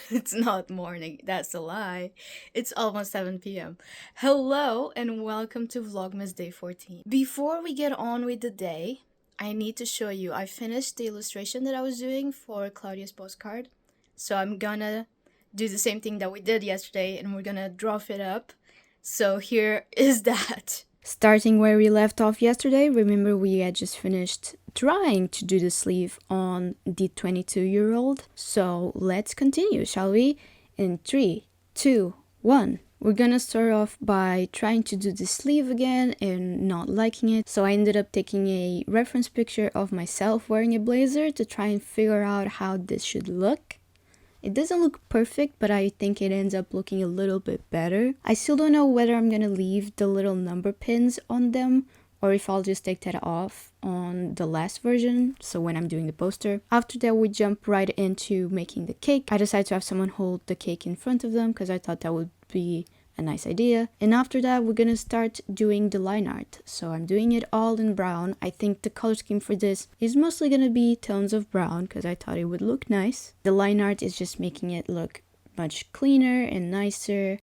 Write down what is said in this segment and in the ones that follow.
It's not morning, that's a lie. It's almost 7 p.m. Hello and welcome to Vlogmas Day 14. Before we get on with the day, I need to show you I finished the illustration that I was doing for Claudia's postcard. So I'm gonna do the same thing that we did yesterday and we're gonna draw it up. So here is that. Starting where we left off yesterday, remember we had just finished trying to do the sleeve on the 22-year-old. So let's continue, shall we? In 3, 2, 1. We're gonna start off by trying to do the sleeve again and not liking it. So I ended up taking a reference picture of myself wearing a blazer to try and figure out how this should look. It doesn't look perfect, but I think it ends up looking a little bit better. I still don't know whether I'm gonna leave the little number pins on them or if I'll just take that off on the last version, so when I'm doing the poster. After that, we jump right into making the cake. I decided to have someone hold the cake in front of them because I thought that would be a nice idea. And after that, we're gonna start doing the line art. So I'm doing it all in brown. I think the color scheme for this is mostly gonna be tones of brown because I thought it would look nice. The line art is just making it look much cleaner and nicer.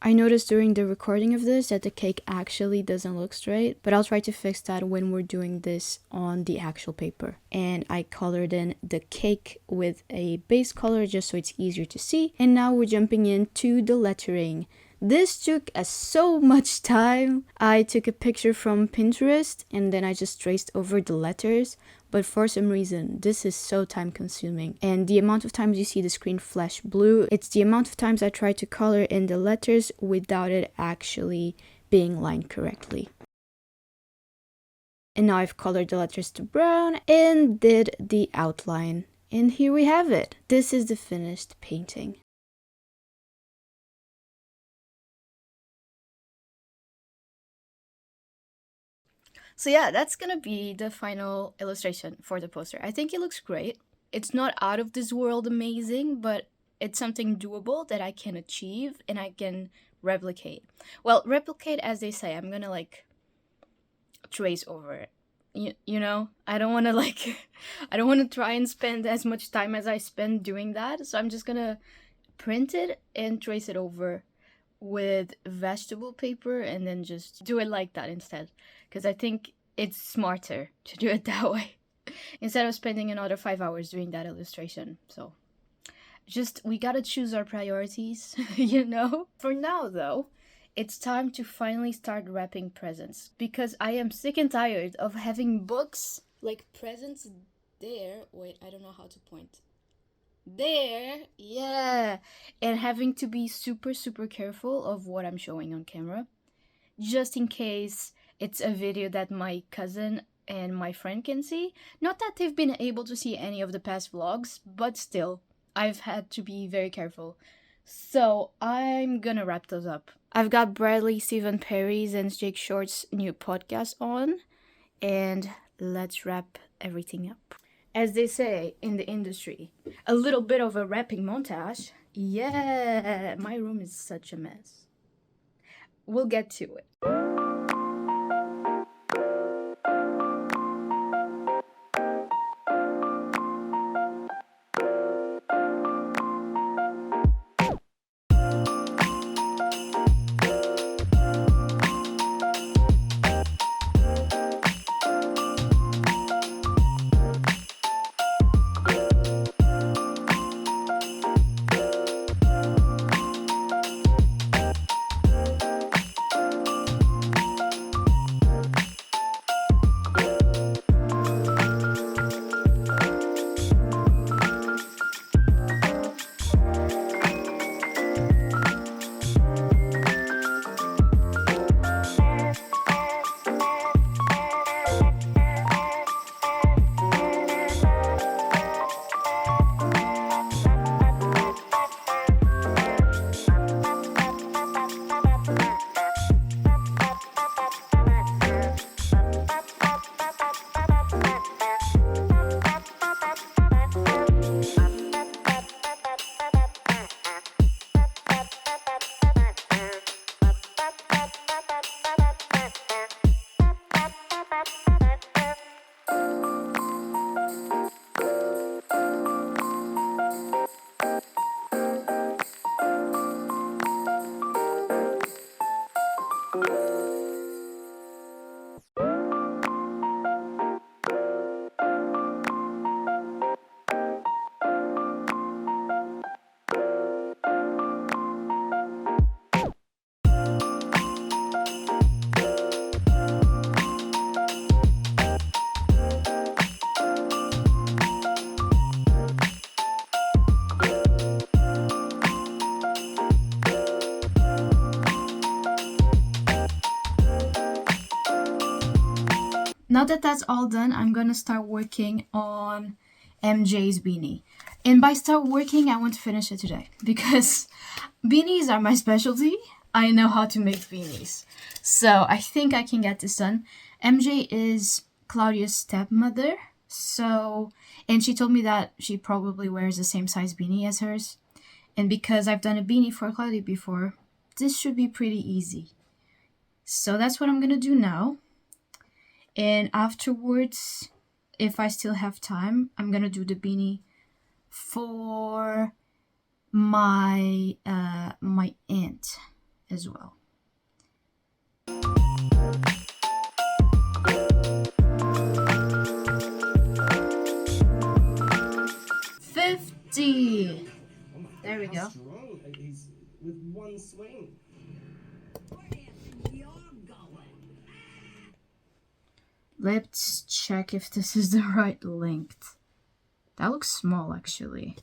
I noticed during the recording of this that the cake actually doesn't look straight, but I'll try to fix that when we're doing this on the actual paper. And I colored in the cake with a base color just so it's easier to see. And now we're jumping into the lettering. This took us so much time. I took a picture from Pinterest and then I just traced over the letters. But for some reason, this is so time consuming. And the amount of times you see the screen flash blue, it's the amount of times I try to color in the letters without it actually being lined correctly. And now I've colored the letters to brown and did the outline. And here we have it. This is the finished painting. So yeah, that's gonna be the final illustration for the poster. I think it looks great. It's not out of this world amazing, but it's something doable that I can achieve and I can replicate. Well, replicate as they say, I'm gonna like trace over it. You know, I don't want to like I don't want to try and spend as much time as I spend doing that. So I'm just gonna print it and trace it over with vegetable paper and then just do it like that instead, because I think it's smarter to do it that way instead of spending another 5 hours doing that illustration. So just we gotta choose our priorities. You know. For now though, it's time to finally start wrapping presents because I am sick and tired of having books like presents there. Wait, I don't know how to point there, yeah, and having to be super careful of what I'm showing on camera just in case it's a video that my cousin and my friend can see. Not that they've been able to see any of the past vlogs, but still I've had to be very careful. So I'm gonna wrap those up. I've got Bradley, Stephen Perry's and Jake Short's new podcast on, and let's wrap everything up. As they say in the industry, a little bit of a wrapping montage. Yeah, my room is such a mess. We'll get to it. now that that's all done, I'm gonna start working on MJ's beanie. And by start working, I want to finish it today because beanies are my specialty. I know how to make beanies. So I think I can get this done. MJ is Claudia's stepmother. So, and she told me that she probably wears the same size beanie as hers. And because I've done a beanie for Claudia before, this should be pretty easy. So that's what I'm gonna do now. And afterwards, if I still have time, I'm gonna do the beanie for my my aunt as well. $50. There we go. He's with one swing. Let's check if this is the right length. That looks small, actually.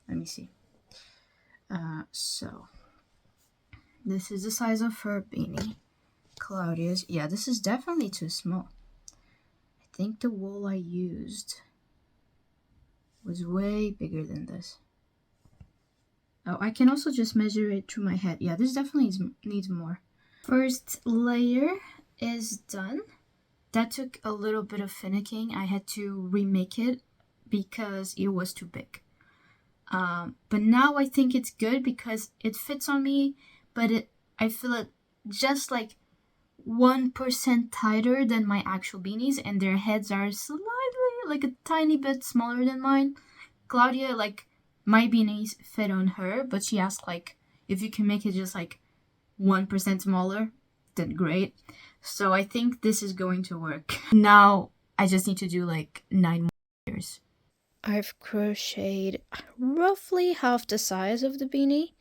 Let me see. So this is the size of her beanie. Claudia's. Yeah, this is definitely too small. I think the wool I used was way bigger than this. Oh, I can also just measure it through my head. Yeah, this definitely needs more. First layer is done. That took a little bit of finicking. I had to remake it because it was too big. But now I think it's good because it fits on me, but I feel it just like 1% tighter than my actual beanies, and their heads are slightly, like a tiny bit smaller than mine. Claudia, like, my beanies fit on her, but she asked, like, if you can make it just like 1% smaller, then great. So I think this is going to work. Now I just need to do like 9 more layers. I've crocheted roughly half the size of the beanie,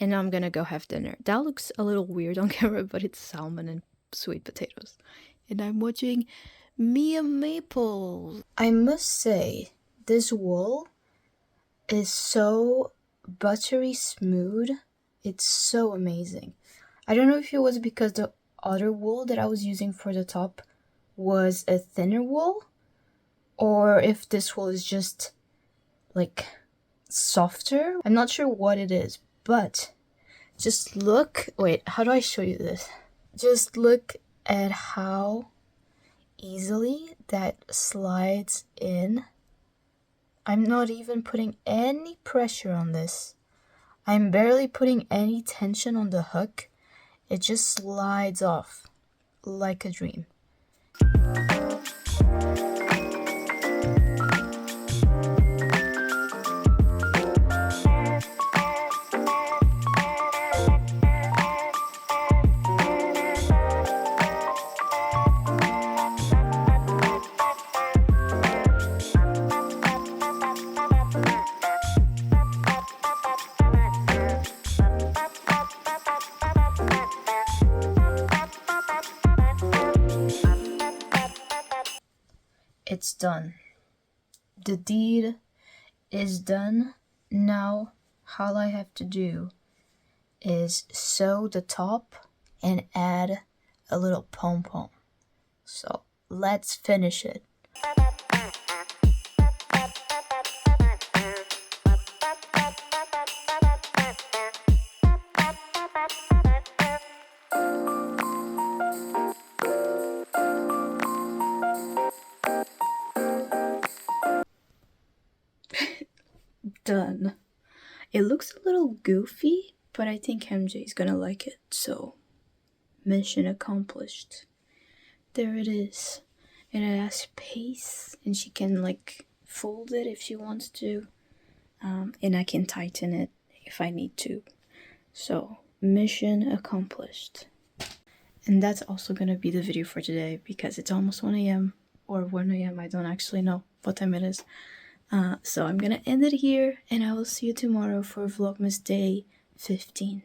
and now I'm gonna go have dinner. That looks a little weird on camera, but it's salmon and sweet potatoes. And I'm watching Mia Maples. I must say, this wool is so buttery smooth. It's so amazing. I don't know if it was because the other wool that I was using for the top was a thinner wool, or if this wool is just like softer. I'm not sure what it is, but just look. Wait, how do I show you this? Just look at how easily that slides in. I'm not even putting any pressure on this. I'm barely putting any tension on the hook. It just slides off like a dream. It's done. The deed is done. Now all I have to do is sew the top and add a little pom-pom. So let's finish it. Done. It looks a little goofy, but I think MJ is gonna like it, so mission accomplished. There it is. And it has space, and she can like fold it if she wants to, and I can tighten it if I need to. So mission accomplished. And that's also gonna be the video for today because it's almost 1 a.m. or 1 a.m. I don't actually know what time it is. So I'm gonna end it here, and I will see you tomorrow for Vlogmas Day 15.